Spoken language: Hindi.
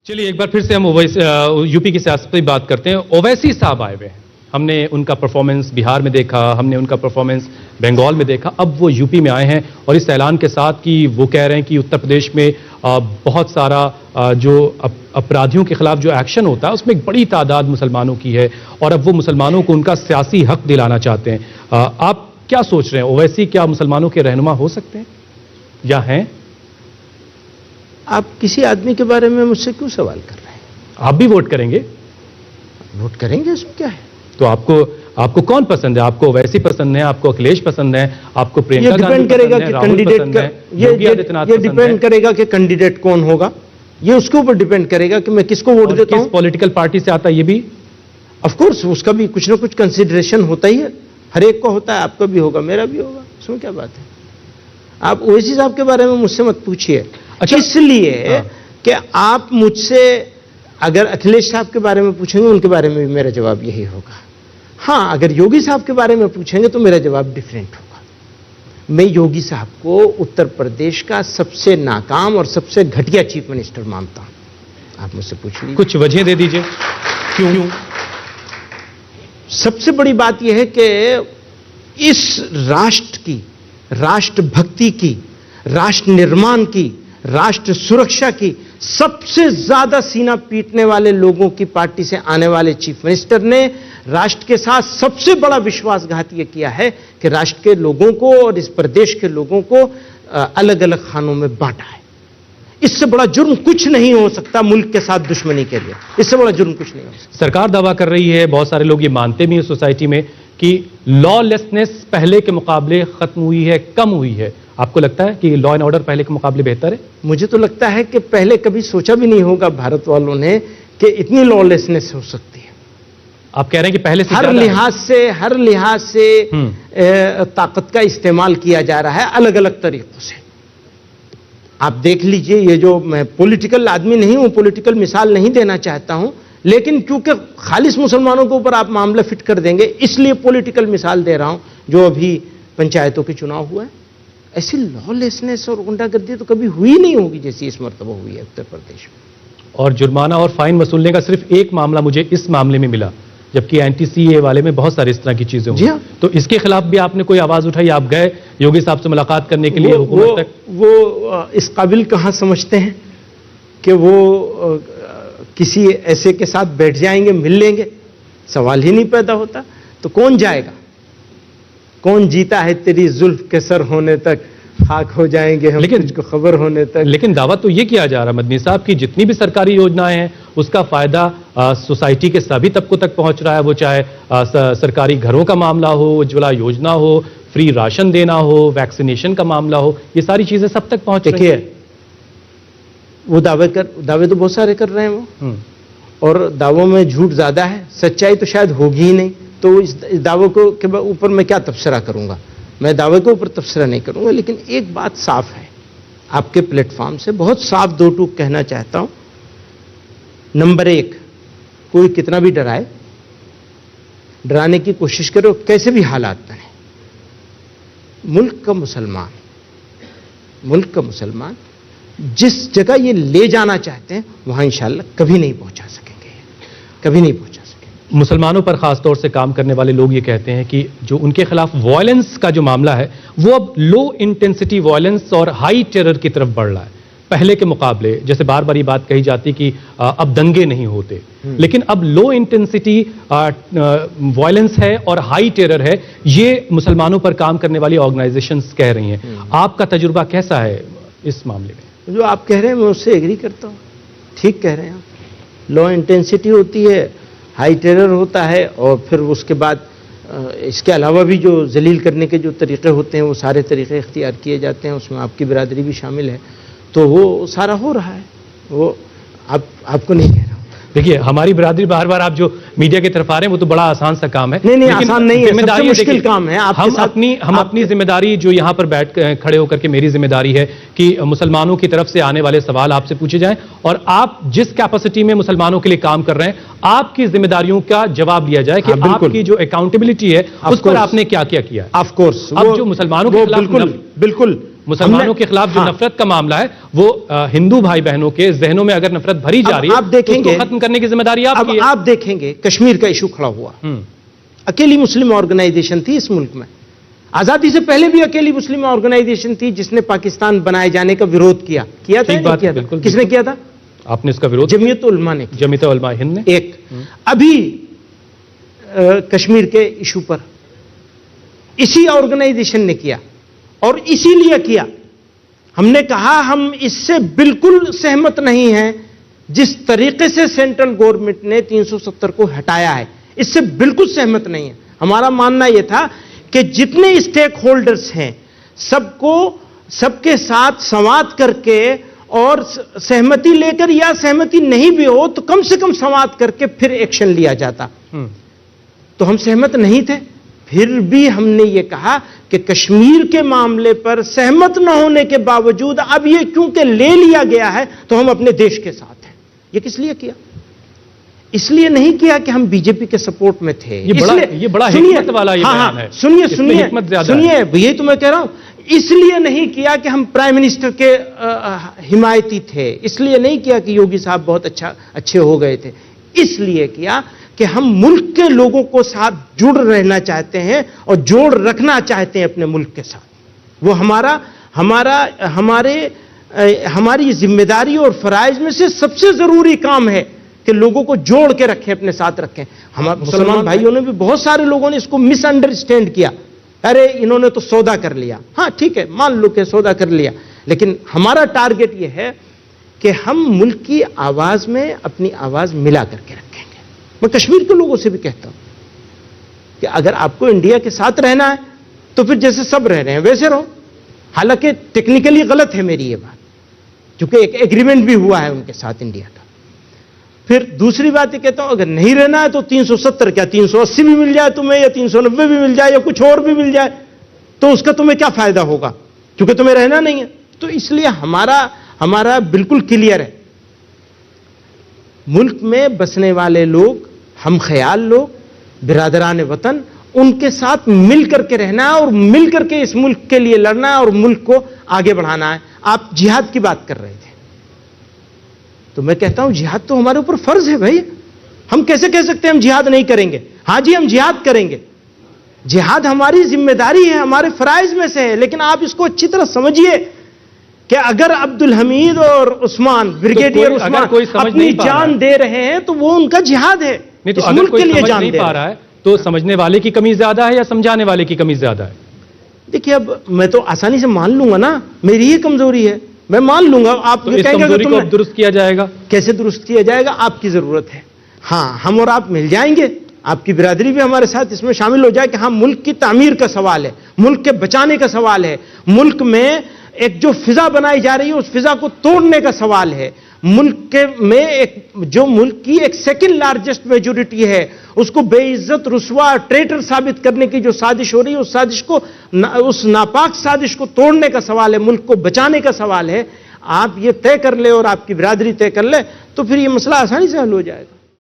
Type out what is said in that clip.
चलिए एक बार फिर से हम यूपी की सियासत की बात करते हैं। ओवैसी साहब आए हुए हैं, हमने उनका परफॉर्मेंस बिहार में देखा, हमने उनका परफॉर्मेंस बंगाल में देखा, अब वो यूपी में आए हैं और इस ऐलान के साथ कि वो कह रहे हैं कि उत्तर प्रदेश में बहुत सारा जो अपराधियों के खिलाफ जो एक्शन होता है उसमें एक बड़ी तादाद मुसलमानों की है और अब वो मुसलमानों को उनका सियासी हक दिलाना चाहते हैं। आप क्या सोच रहे हैं, ओवैसी क्या मुसलमानों के रहनुमा हो सकते हैं या हैं? आप किसी आदमी के बारे में मुझसे क्यों सवाल कर रहे हैं? आप भी वोट करेंगे? वोट करेंगे, इसमें क्या है? तो आपको कौन पसंद है? आपको ओवैसी पसंद है, आपको अखिलेश पसंद है, आपको प्रियंका ये डिपेंड करेगा कि कैंडिडेट का, ये डिपेंड करेगा कि कैंडिडेट कौन होगा, ये उसके ऊपर डिपेंड करेगा कि मैं किसको वोट देता हूं। पॉलिटिकल पार्टी से आता है ये भी ऑफ कोर्स, उसका भी कुछ ना कुछ कंसिडरेशन होता ही है, हर एक को होता है, आपका भी होगा, मेरा भी होगा, इसमें क्या बात है। आप ओवैसी साहब के बारे में मुझसे मत पूछिए। अच्छा, इसलिए कि आप मुझसे अगर अखिलेश साहब के बारे में पूछेंगे, उनके बारे में भी मेरा जवाब यही होगा। हाँ, अगर योगी साहब के बारे में पूछेंगे तो मेरा जवाब डिफरेंट होगा। मैं योगी साहब को उत्तर प्रदेश का सबसे नाकाम और सबसे घटिया चीफ मिनिस्टर मानता हूं। आप मुझसे पूछ लीजिए, कुछ वजह दे दीजिए क्यों? सबसे बड़ी बात यह है कि इस राष्ट्र की, राष्ट्रभक्ति की, राष्ट्र निर्माण की, राष्ट्र सुरक्षा की सबसे ज्यादा सीना पीटने वाले लोगों की पार्टी से आने वाले चीफ मिनिस्टर ने राष्ट्र के साथ सबसे बड़ा विश्वासघात यह किया है कि राष्ट्र के लोगों को और इस प्रदेश के लोगों को अलग अलग खानों में बांटा है। इससे बड़ा जुर्म कुछ नहीं हो सकता मुल्क के साथ दुश्मनी के लिए, इससे बड़ा जुर्म कुछ नहीं हो सकता। सरकार दावा कर रही है, बहुत सारे लोग ये मानते भी हैं सोसाइटी में, कि लॉलेसनेस पहले के मुकाबले खत्म हुई है, कम हुई है। आपको लगता है कि लॉ एंड ऑर्डर पहले के मुकाबले बेहतर है? मुझे तो लगता है कि पहले कभी सोचा भी नहीं होगा भारत वालों ने कि इतनी लॉलेसनेस हो सकती है। आप कह रहे हैं कि पहले से हर लिहाज से ताकत का इस्तेमाल किया जा रहा है अलग अलग तरीकों से। आप देख लीजिए, ये जो, मैं पॉलिटिकल आदमी नहीं हूं, पॉलिटिकल मिसाल नहीं देना चाहता हूं, लेकिन क्योंकि खालिस मुसलमानों के ऊपर आप मामला फिट कर देंगे, इसलिए पॉलिटिकल मिसाल दे रहा हूं। जो अभी पंचायतों के चुनाव हुआ है, ऐसी लॉलेसनेस और गुंडागर्दी तो कभी हुई नहीं होगी जैसी इस मर्तबा हुई है उत्तर प्रदेश में। और जुर्माना और फाइन वसूलने का सिर्फ एक मामला मुझे इस मामले में मिला, जबकि एंटी-सीए वाले में बहुत सारी इस तरह की चीजें हुई। तो इसके खिलाफ भी आपने कोई आवाज उठाई? आप गए योगी साहब से मुलाकात करने के लिए हुकूमत तक? वो इस काबिल कहां समझते हैं कि वो किसी ऐसे के साथ बैठ जाएंगे, मिल लेंगे? सवाल ही नहीं पैदा होता। तो कौन जाएगा? कौन जीता है तेरी जुल्फ के सर होने तक, खाक हो जाएंगे हम तुझको खबर होने तक। लेकिन दावा तो ये किया जा रहा मदनी साहब की जितनी भी सरकारी योजनाएं हैं उसका फायदा सोसाइटी के सभी तबकों तक पहुंच रहा है। वो चाहे सरकारी घरों का मामला हो, उज्ज्वला योजना हो, फ्री राशन देना हो, वैक्सीनेशन का मामला हो, ये सारी चीजें सब तक पहुंच रही है। वो दावे तो बहुत सारे कर रहे हैं वो, और दावों में झूठ ज्यादा है, सच्चाई तो शायद होगी ही नहीं। तो इस दावे को के ऊपर मैं क्या तबसरा करूंगा? मैं दावे के ऊपर तबसरा नहीं करूंगा। लेकिन एक बात साफ है, आपके प्लेटफॉर्म से बहुत साफ दो टूक कहना चाहता हूं। नंबर एक, कोई कितना भी डराए, डराने की कोशिश करे, कैसे भी हालात बने, मुल्क का मुसलमान जिस जगह ये ले जाना चाहते हैं वहां इंशाल्लाह कभी नहीं पहुंचा सकेंगे, कभी नहीं पहुंचा सकेंगे। मुसलमानों पर खास तौर से काम करने वाले लोग ये कहते हैं कि जो उनके खिलाफ वायलेंस का जो मामला है वो अब लो इंटेंसिटी वायलेंस और हाई टेरर की तरफ बढ़ रहा है पहले के मुकाबले। जैसे बार बार ये बात कही जाती कि अब दंगे नहीं होते, लेकिन अब लो इंटेंसिटी वायलेंस है और हाई टेरर है, ये मुसलमानों पर काम करने वाली ऑर्गेनाइजेशंस कह रही हैं। आपका तजुर्बा कैसा है इस मामले में? जो आप कह रहे हैं मैं उससे एग्री करता हूं, ठीक कह रहे हैं आप। लो इंटेंसिटी होती है, हाई टेरर होता है, और फिर उसके बाद इसके अलावा भी जो जलील करने के जो तरीक़े होते हैं वो सारे तरीक़े इख्तियार किए जाते हैं, उसमें आपकी बिरादरी भी शामिल है। तो वो सारा हो रहा है, वो आपको नहीं कह रहा हूं। देखिए, हमारी बिरादरी बार बार आप जो मीडिया की तरफ आ रहे हैं वो तो बड़ा आसान सा काम है। नहीं आसान नहीं है, सबसे मुश्किल काम है। हम अपनी जिम्मेदारी जो यहाँ पर बैठ खड़े होकर के, मेरी जिम्मेदारी है कि मुसलमानों की तरफ से आने वाले सवाल आपसे पूछे जाएं और आप जिस कैपेसिटी में मुसलमानों के लिए काम कर रहे हैं आपकी जिम्मेदारियों का जवाब लिया जाए कि आपकी जो अकाउंटेबिलिटी है उस पर आपने क्या क्या किया। ऑफ कोर्स, अब जो मुसलमानों के खिलाफ बिल्कुल मुसलमानों के खिलाफ जो नफरत का मामला है वो हिंदू भाई बहनों के जहनों में अगर नफरत भरी जा रही है, आप देखेंगे, तो उसको खत्म करने की जिम्मेदारी आपकी है। आप देखेंगे कश्मीर का इशू खड़ा हुआ, अकेली मुस्लिम ऑर्गेनाइजेशन थी इस मुल्क में। आजादी से पहले भी अकेली मुस्लिम ऑर्गेनाइजेशन थी जिसने पाकिस्तान बनाए जाने का विरोध किया था। बिल्कुल, किसने किया था? आपने इसका विरोध? जमीयत उलमा ने, जमीयत उलमा हिंद ने। एक अभी कश्मीर के इशू पर इसी ऑर्गेनाइजेशन ने किया, और इसीलिए किया। हमने कहा हम इससे बिल्कुल सहमत नहीं हैं जिस तरीके से सेंट्रल गवर्नमेंट ने 370 को हटाया है, इससे बिल्कुल सहमत नहीं है। हमारा मानना यह था कि जितने स्टेक होल्डर्स हैं सबको, सबके साथ संवाद करके और सहमति लेकर, या सहमति नहीं भी हो तो कम से कम संवाद करके फिर एक्शन लिया जाता। तो हम सहमत नहीं थे, फिर भी हमने ये कहा कि कश्मीर के मामले पर सहमत न होने के बावजूद अब ये क्योंकि ले लिया गया है तो हम अपने देश के साथ हैं। ये किस लिए किया? इसलिए नहीं किया कि हम बीजेपी के सपोर्ट में थे। ये बड़ा हिकमत वाला ये बयान है। सुनिए, यही तो मैं कह रहा हूं। इसलिए नहीं किया कि हम प्राइम मिनिस्टर के हिमायती थे, इसलिए नहीं किया कि योगी साहब बहुत अच्छे हो गए थे, इसलिए किया कि हम मुल्क के लोगों को साथ जुड़ रहना चाहते हैं और जोड़ रखना चाहते हैं अपने मुल्क के साथ। वो हमारी जिम्मेदारी और फराइज में से सबसे जरूरी काम है कि लोगों को जोड़ के रखें, अपने साथ रखें। हमारे मुसलमान भाइयों ने भी, बहुत सारे लोगों ने इसको मिसअंडरस्टैंड किया। अरे इन्होंने तो सौदा कर लिया। हाँ ठीक है, मान लो कि सौदा कर लिया, लेकिन हमारा टारगेट यह है कि हम मुल्क की आवाज में अपनी आवाज मिला करके रखेंगे। मैं कश्मीर के लोगों से भी कहता हूं कि अगर आपको इंडिया के साथ रहना है तो फिर जैसे सब रह रहे हैं वैसे रहो। हालांकि टेक्निकली गलत है मेरी ये बात, क्योंकि एक एग्रीमेंट भी हुआ है उनके साथ इंडिया का। फिर दूसरी बात ये कहता हूं, अगर नहीं रहना है तो 370 क्या 380 भी मिल जाए तुम्हें, या 390 भी मिल जाए, या कुछ और भी मिल जाए, तो उसका तुम्हें क्या फायदा होगा, क्योंकि तुम्हें रहना नहीं है। तो इसलिए हमारा बिल्कुल क्लियर है, मुल्क में बसने वाले लोग, हम ख्याल लोग, बिरादरान वतन, उनके साथ मिल करके रहना है और मिल करके इस मुल्क के लिए लड़ना है और मुल्क को आगे बढ़ाना है। आप जिहाद की बात कर रहे थे, तो मैं कहता हूं जिहाद तो हमारे ऊपर फर्ज है भाई। हम कैसे कह सकते हैं हम जिहाद नहीं करेंगे? हां जी, हम जिहाद करेंगे। जिहाद हमारी जिम्मेदारी है, हमारे फराइज में से है। लेकिन आप इसको अच्छी तरह समझिए कि अगर अब्दुल हमीद और उस्मान, ब्रिगेडियर उस्मान अपनी जान दे रहे हैं तो वो उनका जिहाद है। नहीं तो अगर कोई समझ नहीं पा रहा है तो समझने वाले की कमी ज्यादा है या समझाने वाले की कमी ज्यादा है? देखिए, अब मैं तो आसानी से मान लूंगा ना, मेरी ही कमजोरी है, मैं मान लूंगा। आप तो इस कमजोरी को दुरुस्त किया जाएगा? कैसे दुरुस्त किया जाएगा? आपकी जरूरत है। हाँ, हम और आप मिल जाएंगे, आपकी बिरादरी भी हमारे साथ इसमें शामिल हो जाए कि हाँ, मुल्क की तामीर का सवाल है, मुल्क के बचाने का सवाल है, मुल्क में एक जो फिजा बनाई जा रही है उस फिजा को तोड़ने का सवाल है, मुल्क के में एक जो मुल्क की एक सेकंड लार्जेस्ट मेजोरिटी है उसको बेइज्जत, रुस्वा, ट्रेटर साबित करने की जो साजिश हो रही है, उस साजिश को, उस नापाक साजिश को तोड़ने का सवाल है, मुल्क को बचाने का सवाल है। आप ये तय कर ले और आपकी बिरादरी तय कर ले तो फिर ये मसला आसानी से हल हो जाएगा।